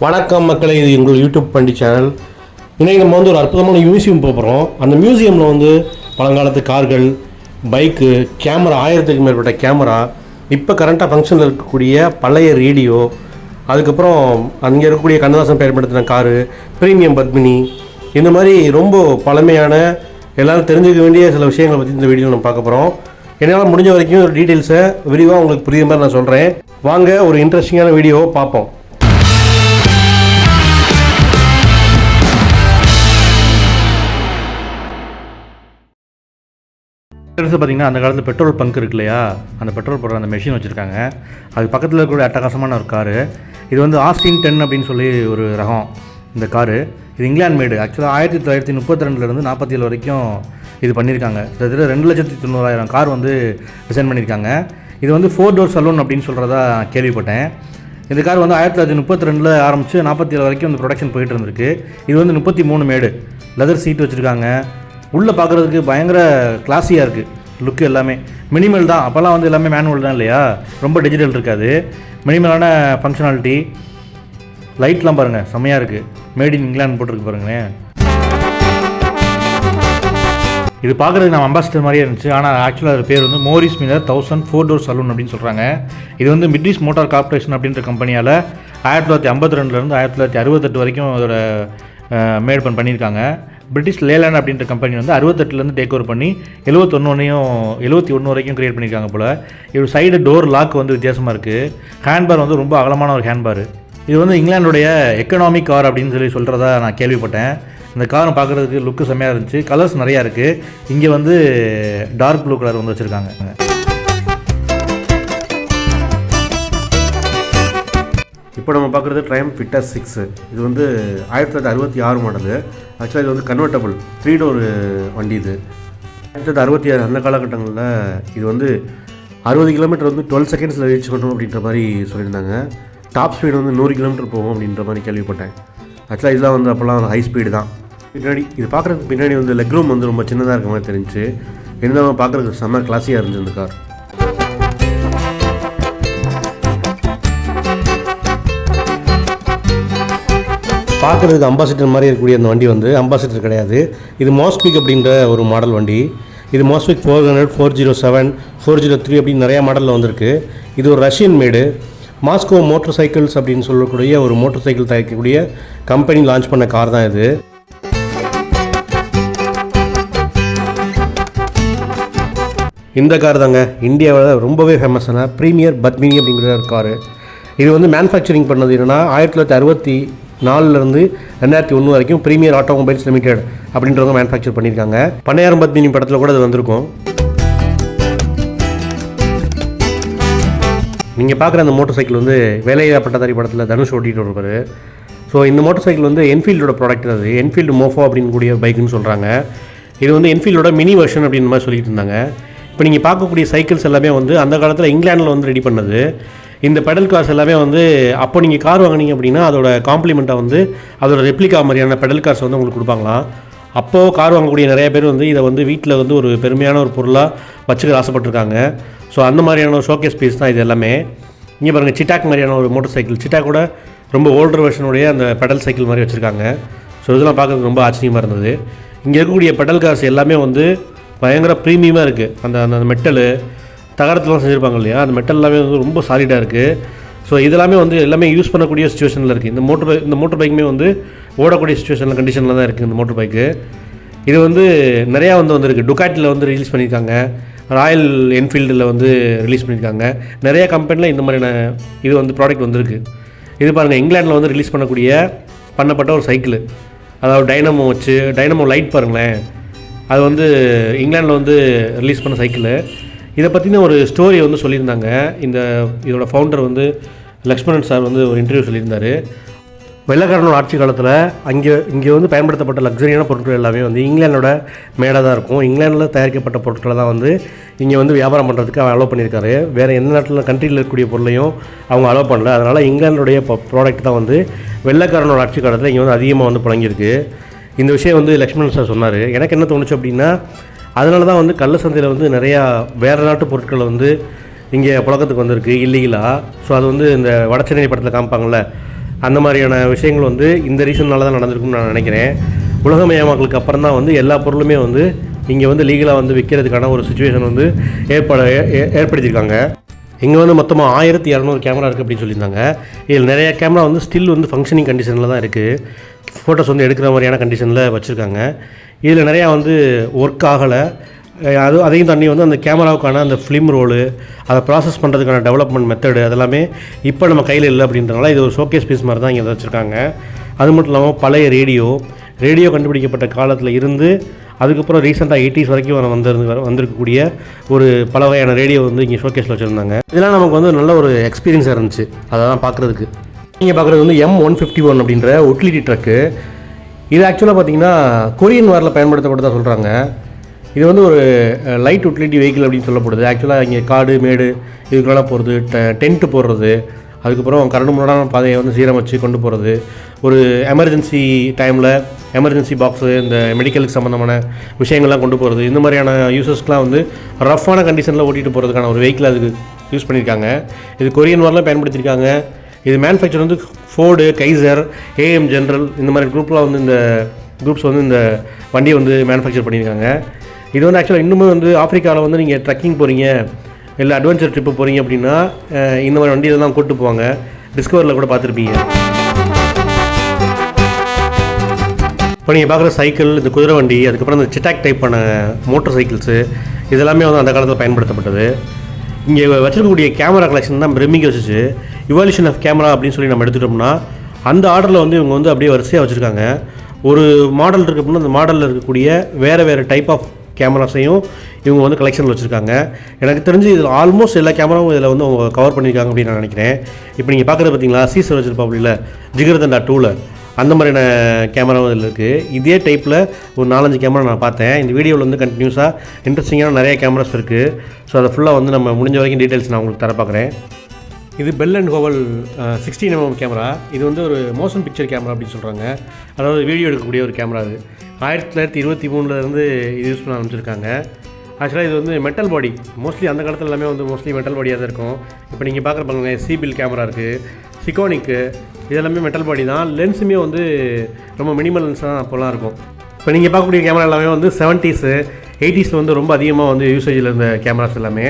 வணக்கம் மக்களே, இது எங்கள் யூடியூப் பண்டி சேனல். இன்றைக்கி நம்ம வந்து ஒரு அற்புதமான மியூசியம் போகிறோம். அந்த மியூசியமில் வந்து பழங்காலத்து கார்கள், பைக்கு, கேமரா, 1000க்கு மேற்பட்ட கேமரா, இப்போ கரண்ட்டாக ஃபங்க்ஷனில் இருக்கக்கூடிய பழைய ரேடியோ, அதுக்கப்புறம் அங்கே இருக்கக்கூடிய கண்ணதாசன் பயன்படுத்தின காரு, ப்ரீமியம் பத்மினி, இந்த மாதிரி ரொம்ப பழமையான எல்லோரும் தெரிஞ்சுக்க வேண்டிய சில விஷயங்களை பற்றி இந்த வீடியோ நம்ம பார்க்க போகிறோம். என்னால் முடிஞ்ச வரைக்கும் ஒரு டீட்டெயில்ஸை விரிவாக உங்களுக்கு புரியுற மாதிரி நான் சொல்கிறேன். வாங்க ஒரு இன்ட்ரெஸ்டிங்கான வீடியோவை பார்ப்போம். பார்த்தீங்கன்னா அந்த காலத்தில் பெட்ரோல் பங்க் இருக்கு இல்லையா, அந்த பெட்ரோல் போடுற அந்த மெஷின் வச்சுருக்காங்க. அது பக்கத்தில் இருக்கக்கூடிய அட்டகாசமான ஒரு காரு. இது வந்து ஆஸ்டின் 10 அப்படின்னு சொல்லி ஒரு ரகம். இந்த காரு இது இங்கிலாந்து மேடு. ஆக்சுவலாக 1932 47 வரைக்கும் இது பண்ணியிருக்காங்க. கிட்டத்தட்ட 2,90,000 கார் வந்து டிசைன் பண்ணியிருக்காங்க. இது வந்து 4 டோர் சலூன் அப்படின்னு சொல்கிறதா கேள்விப்பட்டேன். இந்த கார் வந்து 1932 ஆரம்பித்து 47 வரைக்கும் இந்த ப்ரொடக்ஷன் போயிட்டு இருந்திருக்கு. இது வந்து 33 மேடு, லெதர் சீட் வச்சுருக்காங்க. உள்ளே பார்க்குறதுக்கு பயங்கர கிளாஸியாக இருக்குது. லுக்கு எல்லாமே மினிமல் தான். அப்போல்லாம் வந்து எல்லாமே மேனுவல் தான் இல்லையா, ரொம்ப டிஜிட்டல் இருக்காது. மினிமலான ஃபங்க்ஷனாலிட்டி. லைட்லாம் பாருங்கள், செம்மையாக இருக்குது. மேட் இன் இங்கிலாந்து போட்டிருக்கு பாருங்களேன். இது பார்க்குறதுக்கு நம்ம அம்பாசிடர் மாதிரியே இருந்துச்சு. ஆனால் ஆக்சுவலாக அது பேர் வந்து மோரிஸ் மில்லர் 1000 4 டோர் சலூன் அப்படின்னு சொல்கிறாங்க. இது வந்து மிட்ரிஸ் மோட்டார் கார்பரேஷன் அப்படின்ற கம்பெனியால் 1952 1968 வரைக்கும் அதோட மேட் பண்ணியிருக்காங்க. பிரிட்டிஷ் லேலேண்ட் அப்படின்ற கம்பெனி வந்து 68 டேக் ஓவர் பண்ணி 71 வரைக்கும் க்ரியேட் பண்ணியிருக்காங்க போல். இது சைடு டோர் லாக் வந்து வித்தியாசமாக இருக்குது. ஹேண்ட்பார் வந்து ரொம்ப அகலமான ஒரு ஹேண்ட்பார். இது வந்து இங்கிலாந்துடைய எக்கனாமிக் கார் அப்படின்னு சொல்கிறதா நான் கேள்விப்பட்டேன். இந்த காரை பார்க்குறதுக்கு லுக்கு செம்மையாக இருந்துச்சு. கலர்ஸ் நிறையா இருக்குது. இங்கே வந்து டார்க் ப்ளூ கலர் வந்து வச்சுருக்காங்க. இப்போ நம்ம பார்க்குறது ட்ரையம்ஃப் விட்டஸ் 6. இது வந்து 1966 மாடலு. ஆக்சுவலாக இது வந்து கன்வெர்ட்டபிள் 3 டோர் வண்டி. இது 1966 அந்த காலகட்டங்களில் இது வந்து 60 கிலோமீட்டர் வந்து 12 செகண்ட்ஸில் ரீச் பண்ணணும் அப்படின்ற மாதிரி சொல்லியிருந்தாங்க. டாப் ஸ்பீடு வந்து 100 கிலோமீட்டர் போகும் அப்படின்ற மாதிரி கேள்விப்பட்டேன். ஆக்சுவலாக இதெல்லாம் வந்து அப்போல்லாம் ஹை ஸ்பீடு தான். பின்னாடி இது பார்க்குறதுக்கு பின்னாடி வந்து லெக் ரூம் வந்து ரொம்ப சின்னதாக இருக்க மாதிரி தெரிஞ்சு, இருந்தாலும் பார்க்குறதுக்கு செம்ம கிளாஸியாக இருந்துச்சு இந்த கார். பார்க்குறதுக்கு அம்பாசிடர் மாதிரி இருக்கக்கூடிய அந்த வண்டி வந்து அம்பாசிடர் கிடையாது. இது மோஸ்பிக் அப்படின்ற ஒரு மாடல் வண்டி. இது மோஸ்பிக் 400, 407, 403 அப்படின்னு நிறையா மாடலில் வந்திருக்கு. இது ஒரு ரஷ்யன் மேடு. மாஸ்கோ மோட்டர் சைக்கிள்ஸ் அப்படின்னு சொல்லக்கூடிய ஒரு மோட்டர் சைக்கிள் தயாரிக்கக்கூடிய கம்பெனி லான்ச் பண்ண கார் தான் இது. இந்த கார் தாங்க இந்தியாவில் ரொம்பவே ஃபேமஸான ப்ரீமியர் பத்மினி அப்படிங்கிற ஒரு காரு. இது வந்து மேனுஃபேக்சரிங் பண்ணது என்னென்னா 1964 2001 வரைக்கும் ப்ரீமியர் ஆட்டோமொபைல்ஸ் லிமிடெட் அப்படின்றவங்க மேனுஃபேக்சர் பண்ணியிருக்காங்க. பண்ணையாரம் பத்மினி படத்தில் கூட அது வந்திருக்கும். நீங்கள் பார்க்குற அந்த மோட்டர் சைக்கிள் வந்து வேலையில்லா பட்டதாரி படத்தில் தனுஷ் ஓட்டிகிட்டு வருவார். ஸோ இந்த மோட்டர் சைக்கிள் வந்து என்ஃபீல்டோட ப்ராடக்ட். அது என்ஃபீல்டு மோஃபோ அப்படின்னு கூடிய பைக்குன்னு சொல்கிறாங்க. இது வந்து என்ஃபீல்டோட மினி வெர்ஷன் அப்படின்னு மாதிரி சொல்லிட்டு இருந்தாங்க. இப்போ நீங்கள் பார்க்கக்கூடிய சைக்கிள்ஸ் எல்லாமே வந்து அந்த காலத்தில் இங்கிலாண்டில் வந்து ரெடி பண்ணது. இந்த பெடல் கார்ஸ் எல்லாமே வந்து அப்போ நீங்கள் கார் வாங்கினீங்க அப்படின்னா அதோட காம்ப்ளிமெண்ட்டாக வந்து அதோட ரெப்ளிகா மாதிரியான பெடல் கார்ஸ் வந்து உங்களுக்கு கொடுப்பாங்களாம். அப்போது கார் வாங்கக்கூடிய நிறைய பேர் வந்து இதை வந்து வீட்டில் வந்து ஒரு பெருமையான ஒரு பொருளாக வச்சுக்க ஆசைப்பட்டிருக்காங்க. ஸோ அந்த மாதிரியான ஒரு ஷோகேஸ் பீஸ் தான் இது எல்லாமே. இங்கே பாருங்கள், சிட்டாக் மாதிரியான ஒரு மோட்டர் சைக்கிள். சிட்டாக் கூட ரொம்ப ஓல்டர் வெர்ஷனுடைய அந்த பெடல் சைக்கிள் மாதிரி வச்சுருக்காங்க. ஸோ இதெல்லாம் பார்க்குறதுக்கு ரொம்ப ஆச்சரியமாக இருந்தது. இங்கே இருக்கக்கூடிய பெடல் கார்ஸ் எல்லாமே வந்து பயங்கர ப்ரீமியமாக இருக்குது. அந்த மெட்டலு தகரத்துலாம் செஞ்சுருப்பாங்க இல்லையா, அந்த மெட்டல் எல்லாமே வந்து ரொம்ப சாலிடாக இருக்குது. ஸோ இதெல்லாமே வந்து எல்லாமே யூஸ் பண்ணக்கூடிய சுச்சுவேஷனில் இருக்குது. இந்த மோட்டர் பைக்குமே வந்து ஓடக்கூடிய சுச்சுவேஷனில் கண்டிஷனில் தான் இருக்குது இந்த மோட்டர் பைக்கு. இது வந்து நிறையா வந்துருக்கு. டுகாட்டியில் வந்து ரிலீஸ் பண்ணியிருக்காங்க. ராயல் என்ஃபீல்டில் வந்து ரிலீஸ் பண்ணியிருக்காங்க. நிறையா கம்பெனியில் இந்த மாதிரியான இது வந்து ப்ராடக்ட் வந்திருக்கு. இது பாருங்கள், இங்கிலாண்டில் வந்து ரிலீஸ் பண்ணப்பட்ட ஒரு சைக்கிள். அதாவது டைனமோ வச்சு, டைனமோ லைட் பாருங்களேன், அது வந்து இங்கிலாண்டில் வந்து ரிலீஸ் பண்ண சைக்கிள். இதை பற்றின ஒரு ஸ்டோரி வந்து சொல்லியிருந்தாங்க. இதோட ஃபவுண்டர் வந்து லக்ஷ்மணன் சார் வந்து ஒரு இன்டர்வியூ சொல்லியிருந்தார். வெள்ளைக்காரனோட ஆட்சி காலத்தில் இங்கே வந்து பயன்படுத்தப்பட்ட லக்ஸரியான பொருட்கள் எல்லாமே வந்து இங்கிலாண்டோட மேடாக தான் இருக்கும். இங்கிலாண்டில் தயாரிக்கப்பட்ட பொருட்களை தான் வந்து இங்கே வந்து வியாபாரம் பண்ணுறதுக்கு அவர் அலோவ் பண்ணியிருக்காரு. வேறு எந்த நாட்டில் கண்ட்ரியில் இருக்கக்கூடிய பொருளையும் அவங்க அலோவ் பண்ணல. அதனால் இங்கிலாண்டுடைய ப்ராடக்ட் தான் வந்து வெள்ளைக்காரனோட ஆட்சி காலத்தில் இங்கே வந்து அதிகமாக வந்து புழங்கியிருக்கு. இந்த விஷயம் வந்து லக்ஷ்மணன் சார் சொன்னார். எனக்கு என்ன தோணுச்சு அப்படின்னா, அதனால தான் வந்து கள்ள சந்தையில் வந்து நிறையா வேறு நாட்டு பொருட்களை வந்து இங்கே புழக்கத்துக்கு வந்திருக்கு இல்லீகலாக. ஸோ அது வந்து இந்த வடச்சென்னை படத்தில் காமிப்பாங்கள்ல, அந்த மாதிரியான விஷயங்கள் வந்து இந்த ரீசன்னால தான் நடந்திருக்கும்னு நான் நினைக்கிறேன். உலகமயமாக்கலுக்கு அப்புறம் தான் வந்து எல்லா பொருளுமே வந்து இங்கே வந்து லீகலாக வந்து விற்கிறதுக்கான ஒரு சுச்சுவேஷன் வந்து ஏற்படுத்தியிருக்காங்க. இங்கே வந்து மொத்தமாக 1200 கேமரா இருக்குது அப்படின்னு சொல்லியிருந்தாங்க. இதில் நிறைய கேமரா வந்து ஸ்டில் வந்து ஃபங்க்ஷனிங் கண்டிஷனில் தான் இருக்குது. ஃபோட்டோஸ் வந்து எடுக்கிற மாதிரியான கண்டிஷனில் வச்சுருக்காங்க. இதில் நிறையா வந்து ஒர்க் ஆகலை. அதையும் தாண்டி வந்து அந்த கேமராவுக்கான அந்த ஃபிலிம் ரோலு, அதை ப்ராசஸ் பண்ணுறதுக்கான டெவலப்மெண்ட் மெத்தடு அதெல்லாமே இப்போ நம்ம கையில் இல்லை அப்படின்றனால இது ஒரு ஷோகேஸ் பீஸ் மாதிரி தான் இங்கே வச்சுருக்காங்க. அது மட்டும் இல்லாமல் பழைய ரேடியோ கண்டுபிடிக்கப்பட்ட காலத்தில் இருந்து அதுக்கப்புறம் ரீசெண்டாக 80s வரைக்கும் வந்திருக்கக்கூடிய ஒரு பல வகையான ரேடியோ வந்து இங்கே ஷோகேஸில் வச்சுருந்தாங்க. இதெல்லாம் நமக்கு வந்து நல்ல ஒரு எக்ஸ்பீரியன்ஸாக இருந்துச்சு அதெல்லாம் பார்க்குறதுக்கு. நீங்கள் பார்க்குறது வந்து M151 அப்படின்ற உட்டிலிட்டி ட்ரக்கு. இது ஆக்சுவலாக பார்த்தீங்கன்னா கொரியன் வாரில் பயன்படுத்தப்பட்டதாக சொல்கிறாங்க. இது வந்து ஒரு லைட் உட்டிலிட்டி வெஹிக்கிள் அப்படின்னு சொல்லப்படுது. ஆக்சுவலாக இங்கே காடு மேடு இதுக்கெல்லாம் போகிறது, டென்ட்டு போடுறது, அதுக்கப்புறம் கரடு முரடான பாதையை வந்து சீரமைச்சு கொண்டு போகிறது, ஒரு எமர்ஜென்சி டைமில் எமர்ஜென்சி பாக்ஸு, இந்த மெடிக்கலுக்கு சம்மந்தமான விஷயங்கள்லாம் கொண்டு போகிறது, இந்த மாதிரியான யூசர்ஸ்க்கெலாம் வந்து ரஃப்பான கண்டிஷனில் ஓட்டிகிட்டு போகிறதுக்கான ஒரு வெஹிக்கிள் அதுக்கு யூஸ் பண்ணியிருக்காங்க. இது கொரியன் வாரில் பயன்படுத்தியிருக்காங்க. இது மேனுஃபேக்சர் வந்து ஃபோர்டு, கைசர், AM ஜென்ரல் இந்த மாதிரி குரூப்லாம் வந்து இந்த குரூப்ஸ் வந்து இந்த வண்டியை வந்து மேனுஃபேக்சர் பண்ணியிருக்காங்க. இது வந்து ஆக்சுவலாக இன்னுமே வந்து ஆஃப்ரிக்காவில் வந்து நீங்கள் ட்ரக்கிங் போகிறீங்க இல்லை அட்வென்ச்சர் ட்ரிப்பு போகிறீங்க அப்படின்னா இந்த மாதிரி வண்டியில் தான் கூப்பிட்டு போவாங்க. டிஸ்கவரியில் கூட பார்த்துருப்பீங்க. இப்போ நீங்கள் பார்க்குற சைக்கிள், இந்த குதிரை வண்டி, அதுக்கப்புறம் இந்த சிட்டாக் டைப் பண்ண மோட்டர் சைக்கிள்ஸு இதெல்லாமே வந்து அந்த காலத்தில் பயன்படுத்தப்பட்டது. இங்கே வச்சுருக்கக்கூடிய கேமரா கலெக்ஷன் தான் பிரமிக்க வச்சுச்சு. இவால்யூஷன் ஆஃப் கேமரா அப்படின்னு சொல்லி நம்ம எடுத்துட்டோம்னா அந்த ஆர்டரில் வந்து இவங்க வந்து அப்படியே வரிசையாக வச்சுருக்காங்க. ஒரு மாடல் இருக்குது அப்படின்னா அந்த மாடலில் இருக்கக்கூடிய வேறு டைப் ஆஃப் கேமராஸையும் இவங்க வந்து கலெக்ஷனில் வச்சுருக்காங்க. எனக்கு தெரிஞ்சு இதில் ஆல்மோஸ்ட் எல்லா கேமராவும் இதில் வந்து அவங்க கவர் பண்ணியிருக்காங்க அப்படின்னு நான் நினைக்கிறேன். இப்போ நீங்கள் பார்க்குறது பார்த்தீங்களா, சீசர் வச்சுருப்பாப்ல ஜிகர்தண்டா 2ல் அந்த மாதிரியான கேமராவும் இதில் இருக்குது. இதே டைப்பில் ஒரு 4-5 கேமரா நான் பார்த்தேன். இந்த வீடியோவில் வந்து கண்டினியூஸாக இன்ட்ரெஸ்டிங்கான நிறைய கேமராஸ் இருக்குது. ஸோ அதை ஃபுல்லாக வந்து நம்ம முடிஞ்ச வரைக்கும் டீட்டெயில்ஸ் நான் உங்களுக்கு தர பார்க்குறேன். இது bell and Howell 16mm camera. இது வந்து ஒரு மோஷன் பிக்சர் கேமரா அப்படின்னு சொல்கிறாங்க. அதாவது வீடியோ எடுக்கக்கூடிய ஒரு கேமரா. அது 1923 இது யூஸ் பண்ண ஆரம்பிச்சிருக்காங்க. ஆக்சுவலாக இது வந்து மெட்டல் பாடி, மோஸ்ட்லி அந்த காலத்தில் எல்லாமே வந்து மோஸ்ட்லி மெட்டல் பாடியாக தான் இருக்கும். இப்போ நீங்கள் பார்க்குற பாருங்க, சிபில் கேமரா இருக்குது, சிகோனிக்கு, இதெல்லாமே மெட்டல் பாடி தான். லென்ஸுமே வந்து ரொம்ப மினிமல் லென்ஸ் தான் அப்போலாம் இருக்கும். இப்போ நீங்கள் பார்க்கக்கூடிய கேமரா எல்லாமே வந்து 70s 80s வந்து ரொம்ப அதிகமாக வந்து யூசேஜில் இருந்த கேமராஸ் எல்லாமே.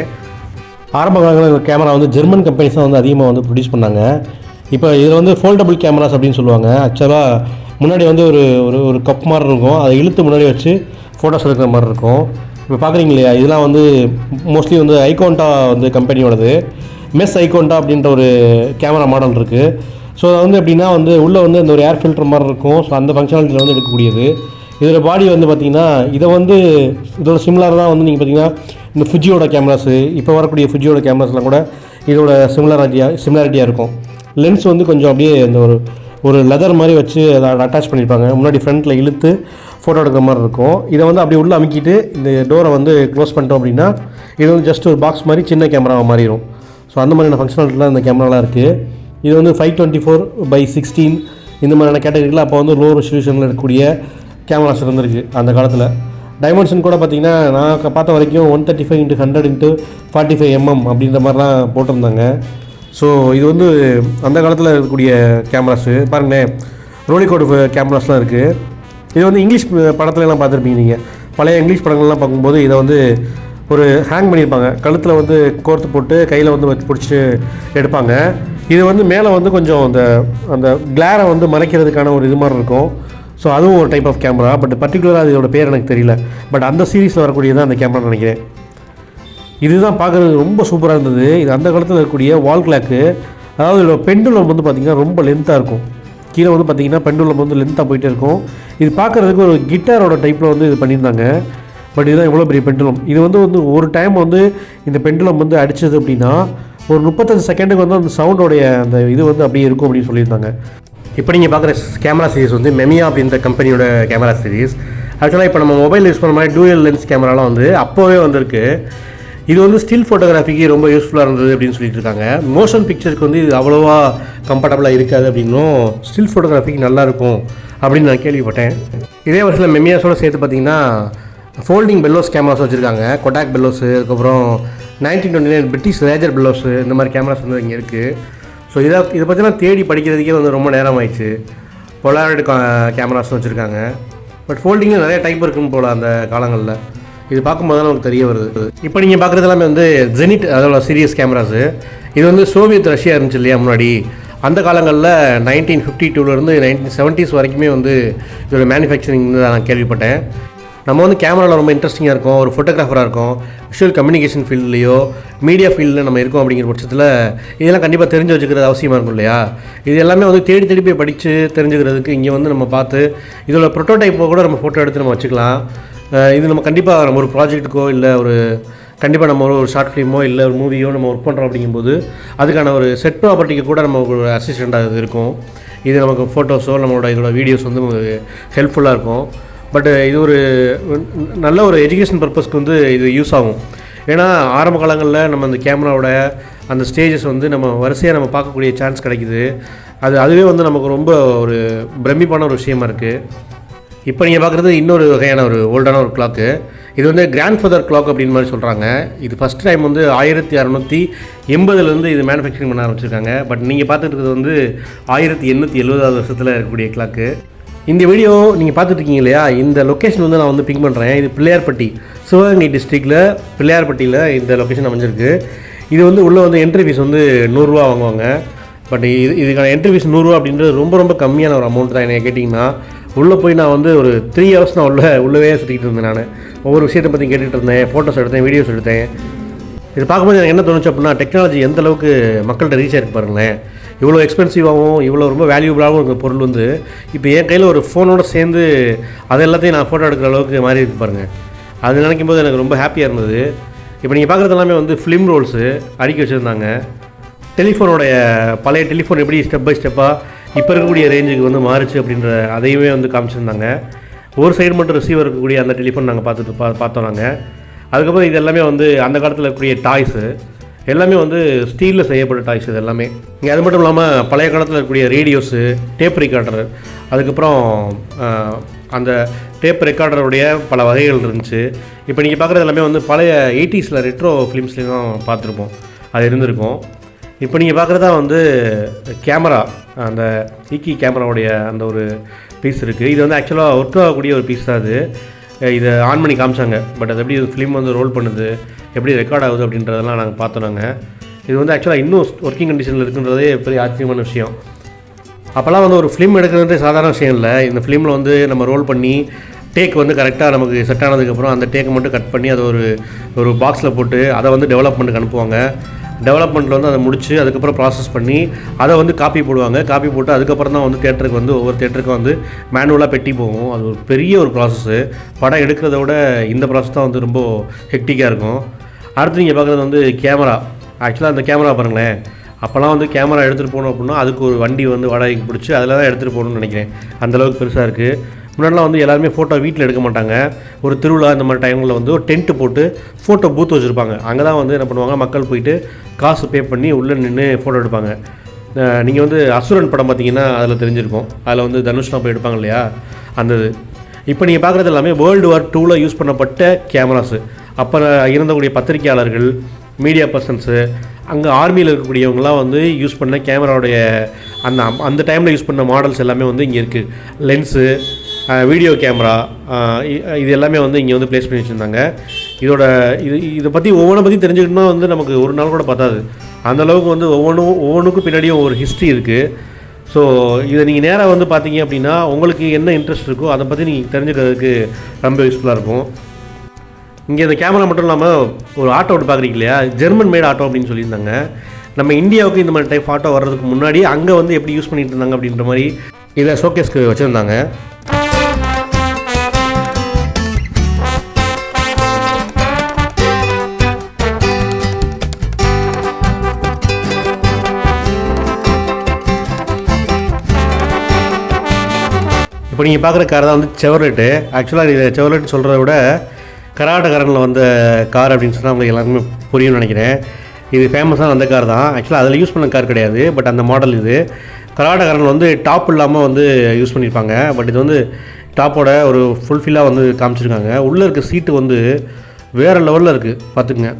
ஆரம்ப காலங்களில் கேமரா வந்து ஜெர்மன் கம்பெனிஸ் தான் வந்து அதிகமாக வந்து ப்ரொடியூஸ் பண்ணாங்க. இப்போ இதில் வந்து ஃபோல்டபுள் கேமராஸ் அப்படின்னு சொல்லுவாங்க. ஆக்சுவலாக முன்னாடி வந்து ஒரு கப் மாதிரி இருக்கும், அதை இழுத்து முன்னாடி வச்சு ஃபோட்டோஸ் எடுக்கிற மாதிரி இருக்கும். இப்போ பார்க்குறீங்க இல்லையா, இதெல்லாம் வந்து மோஸ்ட்லி வந்து ஐகோண்டா வந்து கம்பெனியோடது. மெஸ் ஐகோண்டா அப்படின்ற ஒரு கேமரா மாடல் இருக்குது. ஸோ அது வந்து எப்படின்னா வந்து உள்ளே வந்து இந்த ஒரு ஏர் ஃபில்டர் மாதிரி இருக்கும். ஸோ அந்த ஃபங்க்ஷனாலிட்டியில் வந்து எடுக்கக்கூடியது. இதோட பாடி வந்து பார்த்திங்கன்னா இதை வந்து இதோட சிமிலர் தான் வந்து நீங்கள் பார்த்திங்கன்னா இந்த ஃபுஜியோட கேமராஸு, இப்போ வரக்கூடிய ஃபுஜியோட கேமராஸ்லாம் கூட இதோட சிமிலாரிட்டியாக இருக்கும். லென்ஸ் வந்து கொஞ்சம் அப்படியே இந்த ஒரு லெதர் மாதிரி வச்சு அதை அட்டாச் பண்ணியிருப்பாங்க. முன்னாடி ஃப்ரண்ட்டில் இழுத்து ஃபோட்டோ எடுக்கிற மாதிரி இருக்கும். இதை வந்து அப்படியே உள்ளே அமுக்கிட்டு இந்த டோரை வந்து க்ளோஸ் பண்ணிட்டோம் அப்படின்னா இது வந்து ஜஸ்ட் ஒரு பாக்ஸ் மாதிரி சின்ன கேமராவை மாறிடும். ஸோ அந்த மாதிரியான ஃபங்க்ஷனாலிட்டிலாம் இந்த கேமராலாம் இருக்குது. இது வந்து 524x16 இந்த மாதிரியான கேட்டகரியில் அப்போ வந்து லோ ரெசல்யூஷனில் இருக்கக்கூடிய கேமராஸ் இருந்திருக்கு அந்த காலத்தில். டைமென்ஷன் கூட பார்த்திங்கன்னா நான் பார்த்த வரைக்கும் 135x100x45mm அப்படின்ற மாதிரிலாம் போட்டிருந்தாங்க. ஸோ இது வந்து அந்த காலத்தில் இருக்கக்கூடிய கேமராஸு. பாருங்களேன், ரோலிகோடு கேமராஸ்லாம் இருக்குது. இது வந்து இங்கிலீஷ் படத்துலலாம் பார்த்துருப்பீங்க நீங்கள். பழைய இங்கிலீஷ் படங்கள்லாம் பார்க்கும்போது இதை வந்து ஒரு ஹேங் பண்ணியிருப்பாங்க, கழுத்தில் வந்து கோர்த்து போட்டு கையில் வந்து வச்சு பிடிச்சி எடுப்பாங்க. இது வந்து மேலே வந்து கொஞ்சம் அந்த கிளாரை வந்து மறைக்கிறதுக்கான ஒரு இது மாதிரி இருக்கும். ஸோ அதுவும் ஒரு டைப் ஆஃப் கேமரா. பட் பர்டிகுலராக இதோட பேர் எனக்கு தெரியல. பட் அந்த சீரீஸில் வரக்கூடியதான் அந்த கேமரா நினைக்கிறேன். இதுதான் பார்க்குறது ரொம்ப சூப்பராக இருந்தது. இது அந்த காலத்தில் இருக்கக்கூடிய வால் கிளாக்கு. அதாவது இதோட பெண்டுலம் வந்து பார்த்திங்கன்னா ரொம்ப லென்த்தாக இருக்கும். கீழே வந்து பார்த்திங்கன்னா பெண்டுலம் வந்து லென்த்தாக போயிட்டே இருக்கும். இது பார்க்குறதுக்கு ஒரு கிட்டாரோட டைப்பில் வந்து இது பண்ணியிருந்தாங்க. பட் இதுதான் இவ்வளோ பெரிய பெண்டுலம். இது வந்து ஒரு டைம் வந்து இந்த பெண்டுலம் வந்து அடித்தது அப்படின்னா ஒரு 35 செகண்டுக்கு வந்து அந்த சவுண்டோடைய அந்த இது வந்து அப்படியே இருக்கும் அப்படின்னு சொல்லியிருந்தாங்க. இப்போ நீங்கள் பார்க்குற கேமரா சீரிஸ் வந்து மெமியா அப்படின்ற கம்பெனியோட கேமரா சீரிஸ். ஆக்சுவலாக இப்போ நம்ம மொபைல் யூஸ் பண்ணுற மாதிரி டூயல் லென்ஸ் கேமராலாம் வந்து அப்போவே வந்திருக்கு. இது வந்து ஸ்டில் ஃபோட்டோகிராஃபிக்கு ரொம்ப யூஸ்ஃபுல்லாக இருந்தது அப்படின்னு சொல்லிட்டு இருக்காங்க. மோஷன் பிக்சருக்கு வந்து இது அவ்வளோவா கம்ஃபர்டபுளாக இருக்காது அப்படின்னும் ஸ்டில் ஃபோட்டோகிராஃபிக்கு நல்லாயிருக்கும் அப்படின்னு நான் கேள்விப்பட்டேன். இதே வருஷத்தில் மெமியாஸோடு சேர்த்து பார்த்திங்கன்னா ஃபோல்டிங் பெல்லோஸ் கேமராஸ் வச்சுருக்காங்க. கொடாக் பெல்லோஸு, அதுக்கப்புறம் 1929 பிரிட்டிஷ் ரேஜர் பெல்லோஸு, இந்த மாதிரி கேமராஸ் வந்து இங்கே இருக்குது. ஸோ இதை பற்றிலாம் தேடி படிக்கிறதுக்கே வந்து ரொம்ப நேரம் ஆயிடுச்சு. பொலாராய்டு கேமராஸும் வச்சுருக்காங்க. பட் ஃபோல்டிங்கில் நிறைய டைப் இருக்குன்னு போல் அந்த காலங்களில். இது பார்க்கும்போது தான் நமக்கு தெரிய வருது. இப்போ நீங்கள் பார்க்குறது எல்லாமே வந்து ஜெனிட், அதோட சீரியஸ் கேமராஸு. இது வந்து சோவியத் ரஷ்யா இருந்துச்சு இல்லையா முன்னாடி, அந்த காலங்களில் 1952லேருந்து 1970s வரைக்குமே வந்து இதோட மேனுஃபேக்சரிங் நான் கேள்விப்பட்டேன். நம்ம வந்து கேமராவில் ரொம்ப இன்ட்ரெஸ்டிங்காக இருக்கும், ஒரு ஃபோட்டோகிராஃபராக இருக்கும், விஷுவல் கம்யூனிகேஷன் ஃபீல்ட்லேயோ மீடியா ஃபீல்டில் நம்ம இருக்கோம் அப்படிங்கிற பட்சத்தில் இதெல்லாம் கண்டிப்பாக தெரிஞ்சு வச்சுக்கிறது அவசியமாக இருக்கும் இல்லையா. இது எல்லாமே வந்து தேடி தேடி போய் படித்து தெரிஞ்சுக்கிறதுக்கு இங்கே வந்து நம்ம பார்த்து இதோட ப்ரோட்டோடைப்பை கூட நம்ம ஃபோட்டோ எடுத்து நம்ம வச்சுக்கலாம். இது நம்ம கண்டிப்பாக நம்ம ஒரு ப்ராஜெக்ட்டுக்கோ இல்லை ஒரு கண்டிப்பாக நம்ம ஒரு ஷார்ட் ஃபிலிமோ இல்லை ஒரு மூவியோ நம்ம ஒர்க் பண்ணுறோம் அப்படிங்கும்போது அதுக்கான ஒரு செட் ப்ராப்பர்ட்டிக்கு கூட நமக்கு ஒரு அசிஸ்டண்ட்டாக இது இருக்கும். இது நமக்கு ஃபோட்டோஸோ நம்மளோட இதோட வீடியோஸ் வந்து நமக்கு ஹெல்ப்ஃபுல்லாக இருக்கும். பட் இது ஒரு நல்ல ஒரு எஜுகேஷன் பர்பஸ்க்கு வந்து இது யூஸ் ஆகும். ஏன்னா ஆரம்ப காலங்களில் நம்ம அந்த கேமராவோட அந்த ஸ்டேஜஸ் வந்து நம்ம வரிசையாக நம்ம பார்க்கக்கூடிய சான்ஸ் கிடைக்குது. அதுவே வந்து நமக்கு ரொம்ப ஒரு பிரமிப்பான ஒரு விஷயமா இருக்குது. இப்போ நீங்கள் பார்க்குறது இன்னொரு வகையான ஒரு ஓல்டான ஒரு கிளாக்கு. இது வந்து கிராண்ட் ஃபாதர் கிளாக் அப்படின்னு மாதிரி சொல்கிறாங்க. இது ஃபஸ்ட் டைம் வந்து 1680 இது மேனுஃபேக்சரிங் பண்ண ஆரம்பிச்சிருக்காங்க. பட் நீங்கள் பார்த்துட்டு இருக்கிறது வந்து 1870 வருஷத்தில் இருக்கக்கூடிய கிளாக்கு. இந்த வீடியோ நீங்கள் பார்த்துட்ருக்கீங்க இல்லையா, இந்த லொக்கேஷன் வந்து நான் வந்து பிங்க் பண்ணுறேன். இது பிள்ளையார்பட்டி, சிவகங்கை டிஸ்ட்ரிக்டில் பிள்ளையார்பட்டியில் இந்த லொக்கேஷன் அமைஞ்சிருக்கு. இது வந்து உள்ளே வந்து என்ட்ரி ஃபீஸ் வந்து 100 ரூபா வாங்குவாங்க. பட் இதுக்கான என்ட்ரி ஃபீஸ் 100 ரூபா அப்படின்றது ரொம்ப ரொம்ப கம்மியான ஒரு அமௌண்ட் தான். என்னை கேட்டிங்கன்னா உள்ளே போய் நான் வந்து ஒரு 3 hours நான் உள்ளவே சுற்றிக்கிட்டு இருந்தேன். நான் ஒவ்வொரு விஷயத்தை பற்றி கேட்டுகிட்டு இருந்தேன், ஃபோட்டோஸ் எடுத்தேன், வீடியோஸ் எடுத்தேன். இது பார்க்கும்போது எனக்கு என்ன தோணுச்சு அப்படின்னா, டெக்னாலஜி எந்த அளவுக்கு மக்கள்கிட்ட ரீச் ஆகிருக்கு பாருங்களேன். இவ்வளோ எக்ஸ்பென்சிவாகவும் இவ்வளோ ரொம்ப வேல்யூபிளாகவும் இருக்கிற பொருள் வந்து இப்போ என் கையில் ஒரு ஃபோனோடு சேர்ந்து அது எல்லாத்தையும் நான் ஃபோட்டோ எடுக்கிற அளவுக்கு மாறி இருக்கு பாருங்கள். அது நினைக்கும் போது எனக்கு ரொம்ப ஹாப்பியாக இருந்தது. இப்போ நீங்கள் பார்க்குறது எல்லாமே வந்து ஃபிலிம் ரோல்ஸு அடுக்கி வச்சுருந்தாங்க. டெலிஃபோனோடைய பழைய டெலிஃபோன் எப்படி ஸ்டெப் பை ஸ்டெப்பாக இப்போ இருக்கக்கூடிய ரேஞ்சுக்கு வந்து மாறிச்சு அப்படின்ற அதையுமே வந்து காமிச்சிருந்தாங்க. ஒரு சைடு மட்டும் ரிசீவர் இருக்கக்கூடிய அந்த டெலிஃபோன் நாங்கள் பார்த்தோம் நாங்கள். அதுக்கப்புறம் இது எல்லாமே வந்து அந்த காலத்தில் இருக்கக்கூடிய டாய்ஸு எல்லாமே வந்து ஸ்டீலில் செய்யப்பட்ட டாய்ஸ் இது எல்லாமே. இங்கே அது மட்டும் இல்லாமல் பழைய காலத்தில் இருக்கக்கூடிய ரேடியோஸு, டேப் ரெக்கார்டர், அதுக்கப்புறம் அந்த டேப் ரெக்கார்டருடைய பல வகைகள் இருந்துச்சு. இப்போ நீங்கள் பார்க்குறது எல்லாமே வந்து பழைய 80s ரெட்ரோ ஃபிலிம்ஸ்லேயும் தான் பார்த்துருப்போம், அது இருந்திருக்கும். இப்போ நீங்கள் பார்க்குறதா வந்து கேமரா, அந்த ஈக்கி கேமராவுடைய அந்த ஒரு பீஸ் இருக்குது. இது வந்து ஆக்சுவலாக ஒர்க் ஆகக்கூடிய ஒரு பீஸ் தான். அது இதை ஆன் பண்ணி காமிச்சாங்க. பட் அது எப்படி ஃபிலிம் வந்து ரோல் பண்ணுது, எப்படி ரெக்கார்ட் ஆகுது அப்படின்றதெல்லாம் நாங்கள் பார்த்தோம். நாங்கள் இது வந்து ஆக்சுவலாக இன்னும் ஒர்க்கிங் கண்டிஷனில் இருக்குன்றதே பெரிய ஆச்சரியமான விஷயம். அப்போல்லாம் வந்து ஒரு ஃபிலிம் எடுக்கிறதே சாதாரண விஷயம் இல்லை. இந்த ஃபிலிமில் வந்து நம்ம ரோல் பண்ணி டேக் வந்து கரெக்டாக நமக்கு செட் ஆனதுக்கப்புறம் அந்த டேக்கை மட்டும் கட் பண்ணி அதை ஒரு பாக்ஸில் போட்டு அதை வந்து டெவலப்மெண்ட்டுக்கு அனுப்புவாங்க. டெவலப்மெண்ட்டில் வந்து அதை முடித்து அதுக்கப்புறம் ப்ராசஸ் பண்ணி அதை வந்து காப்பி போடுவாங்க. காப்பி போட்டு அதுக்கப்புறம் தான் வந்து தேட்டருக்கு வந்து ஒவ்வொரு தேட்டருக்கும் வந்து மேனுவலாக பெட்டி போகும். அது ஒரு பெரிய ஒரு ப்ராசஸ்ஸு. படம் எடுக்கிறத விட இந்த ப்ராசஸ் தான் வந்து ரொம்ப ஹெக்டிக்காக இருக்கும். அடுத்து நீங்கள் பார்க்குறது வந்து கேமரா. ஆக்சுவலாக அந்த கேமரா பாருங்களேன், அப்போல்லாம் வந்து கேமரா எடுத்துகிட்டு போகணும் அப்படின்னா அதுக்கு ஒரு வண்டி வந்து வாடகைக்கு பிடிச்சி அதில் தான் எடுத்துகிட்டு போகணும்னு நினைக்கிறேன். அந்தளவுக்கு பெருசாக இருக்குது. முன்னாடிலாம் வந்து எல்லாருமே ஃபோட்டோ வீட்டில் எடுக்க மாட்டாங்க. ஒரு திருவிழா இந்த மாதிரி டைமில் வந்து ஒரு டென்ட்டு போட்டு ஃபோட்டோ பூத் வச்சுருப்பாங்க. அங்கே தான் வந்து என்ன பண்ணுவாங்க, மக்கள் போயிட்டு காசு பே பண்ணி உள்ளே நின்று ஃபோட்டோ எடுப்பாங்க. நீங்கள் வந்து அசுரன் படம் பார்த்தீங்கன்னா அதில் தெரிஞ்சிருக்கும். அதில் வந்து தனுஷ்லாம் போய் எடுப்பாங்க இல்லையா, அந்த இது. இப்போ நீங்கள் பார்க்குறது எல்லாமே World War II யூஸ் பண்ணப்பட்ட கேமராஸு. அப்போ இருந்தக்கூடிய பத்திரிகையாளர்கள், மீடியா பர்சன்ஸு, அங்கே ஆர்மியில் இருக்கக்கூடியவங்களாம் வந்து யூஸ் பண்ண கேமராவுடைய அந்த டைமில் யூஸ் பண்ண மாடல்ஸ் எல்லாமே வந்து இங்கே இருக்குது. லென்ஸு, வீடியோ கேமரா, இது எல்லாமே வந்து இங்கே வந்து ப்ளேஸ் பண்ணி வச்சுருந்தாங்க. இதை பற்றி ஒவ்வொன்றை பற்றி தெரிஞ்சுக்கிட்டோம்னா வந்து நமக்கு ஒரு நாள் கூட பத்தாது. அந்தளவுக்கு வந்து ஒவ்வொன்றுக்கும் பின்னாடியும் ஒரு ஹிஸ்ட்ரி இருக்குது. ஸோ இதை நீங்கள் நேராக வந்து பார்த்தீங்க அப்படின்னா உங்களுக்கு என்ன இன்ட்ரெஸ்ட் இருக்கோ அதை பற்றி நீங்கள் தெரிஞ்சுக்கிறதுக்கு ரொம்ப யூஸ்ஃபுல்லாக இருக்கும். இங்கே இந்த கேமரா மட்டும் இல்லாமல் ஒரு ஆட்டோ ஒன்று பார்க்குறீங்க இல்லையா, ஜெர்மன் மேட் ஆட்டோ அப்படின்னு சொல்லியிருந்தாங்க. நம்ம இந்தியாவுக்கு இந்த மாதிரி டைப் ஆட்டோ வர்றதுக்கு முன்னாடி அங்கே வந்து எப்படி யூஸ் பண்ணிகிட்டு இருந்தாங்க அப்படின்ற மாதிரி இதை ஷோகேஸ்க்கு வச்சுருந்தாங்க. இப்போ நீங்கள் பார்க்குற கார் தான் வந்து செவர்லெட்டு. ஆக்சுவலாக இது செவர்லெட் சொல்கிறத விட கராட்டக்காரனில் வந்த கார் அப்படின்னு சொன்னால் உங்களுக்கு எல்லாருமே புரியும்னு நினைக்கிறேன். இது ஃபேமஸான அந்த கார் தான். ஆக்சுவலாக அதில் யூஸ் பண்ண கார் கிடையாது, பட் அந்த மாடல் இது. கராட்டக்காரன் வந்து டாப் இல்லாமல் வந்து யூஸ் பண்ணியிருப்பாங்க. பட் இது வந்து டாப்போட ஒரு ஃபுல்ஃபில்லாக வந்து காமிச்சிருக்காங்க. உள்ளே இருக்க சீட்டு வந்து வேறு லெவலில் இருக்குது பார்த்துக்குங்க.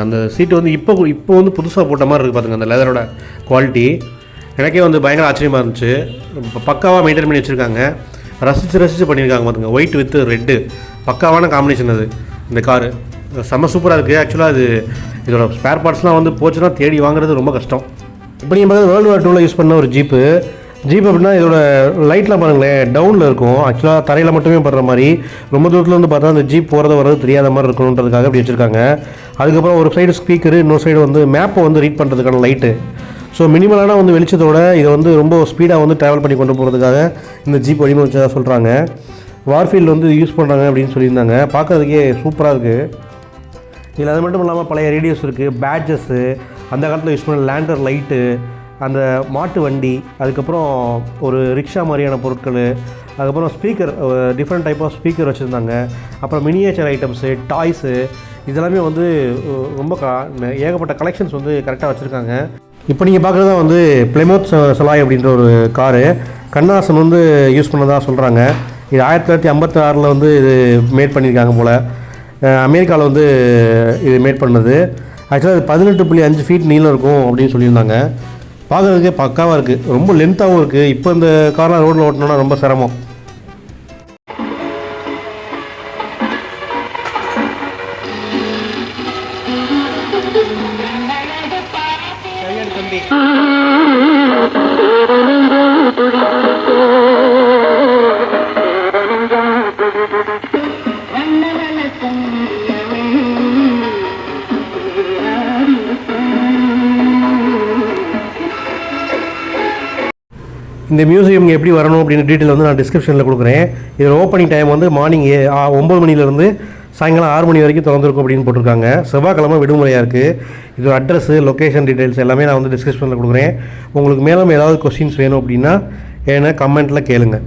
அந்த சீட்டு வந்து இப்போ வந்து புதுசாக போட்ட மாதிரி இருக்குது பார்த்துங்க. அந்த லெதரோட குவாலிட்டி எனக்கே வந்து பயங்கர ஆச்சரியமாக இருந்துச்சு. பக்காவாக மெயின்டைன் பண்ணி வச்சுருக்காங்க, ரசித்து பண்ணியிருக்காங்க பார்த்துங்க. ஒயிட் வித் ரெட்டு பக்காவான காம்பினேஷன் அது. இந்த காரு செம்ம சூப்பராக இருக்குது. ஆக்சுவலாக அது இதோட ஸ்பேர் பார்ட்ஸ்லாம் வந்து போச்சுன்னா தேடி வாங்குறது ரொம்ப கஷ்டம். இப்போ நீங்கள் பார்த்து World War II யூஸ் பண்ண ஒரு ஜீப்பு அப்படின்னா இதோட லைட்லாம் பாருங்களேன் டவுனில் இருக்கும். ஆக்சுவலாக தரையில் மட்டுமே படுற மாதிரி, ரொம்ப தூரத்தில் வந்து பார்த்தா அந்த ஜீப் போகிறது வர்றது தெரியாத மாதிரி இருக்கணுன்றதுக்காக அப்படி வச்சுருக்காங்க. அதுக்கப்புறம் ஒரு சைடு ஸ்பீக்கரு, இன்னொரு சைடு வந்து மேப்பை வந்து ரீட் பண்ணுறதுக்கான லைட்டு. ஸோ மினிமலான வந்து வெளிச்சத்தோட இதை வந்து ரொம்ப ஸ்பீடாக வந்து ட்ராவல் பண்ணி கொண்டு போகிறதுக்காக இந்த ஜீப் வடிவமைச்சதாக சொல்கிறாங்க. வார்ஃபீல்டு வந்து யூஸ் பண்ணுறாங்க அப்படின்னு சொல்லியிருந்தாங்க. பார்க்குறதுக்கே சூப்பராக இருக்குது. இதில் அது மட்டும் இல்லாமல் பழைய ரேடியோஸ் இருக்குது, பேட்ஜஸ்ஸு, அந்த காலத்தில் யூஸ் பண்ண லேண்டர் லைட்டு, அந்த மாட்டு வண்டி, அதுக்கப்புறம் ஒரு ரிக்ஷா மாதிரியான பொருட்கள், அதுக்கப்புறம் speaker, different type of speaker வச்சுருந்தாங்க. அப்புறம் மினியேச்சர் ஐட்டம்ஸு, டாய்ஸு, இதெல்லாமே வந்து ரொம்ப ஏகப்பட்ட கலெக்ஷன்ஸ் வந்து கரெக்டாக வச்சுருக்காங்க. இப்போ நீங்கள் பார்க்குறது தான் வந்து பிளெமோத் சலாய் அப்படின்ற ஒரு காரு. கண்ணாசன் வந்து யூஸ் பண்ணதாக சொல்கிறாங்க. இது 1956 வந்து இது மேட் பண்ணியிருக்காங்க போல். அமெரிக்காவில் வந்து இது மேட் பண்ணது. ஆக்சுவலாக இது 18.5 ஃபீட் நீளம் இருக்கும் அப்படின்னு சொல்லியிருந்தாங்க. பார்க்குறதுக்கே பக்காவாக இருக்குது, ரொம்ப லென்த்தாகவும் இருக்குது. இப்போ இந்த கார்லாம் ரோட்டில் ஓட்டணுன்னா ரொம்ப சிரமம். இந்த மியூசியம் எப்படி வரணும் அப்படின்னு டீட்டெயில் வந்து நான் டிஸ்கிரிப்ஷனில் கொடுக்குறேன். இதில் ஓப்பனிங் டைம் வந்து மார்னிங் 9 மணிலேருந்து சாயங்காலம் 6 மணி வரைக்கும் திறந்துருக்கும் அப்படின்னு போட்டிருக்காங்க. செவ்வாய்க்கிழமை விடுமுறையாக இருக்குது. இது அட்ரஸு, லொக்கேஷன் டீட்டெயில்ஸ் எல்லாமே நான் வந்து டிஸ்கிரிப்ஷனில் கொடுக்குறேன். உங்களுக்கு மேலும் ஏதாவது கொஸ்டின்ஸ் வேணும் அப்படின்னா என்ன கமெண்ட்டில் கேளுங்கள்.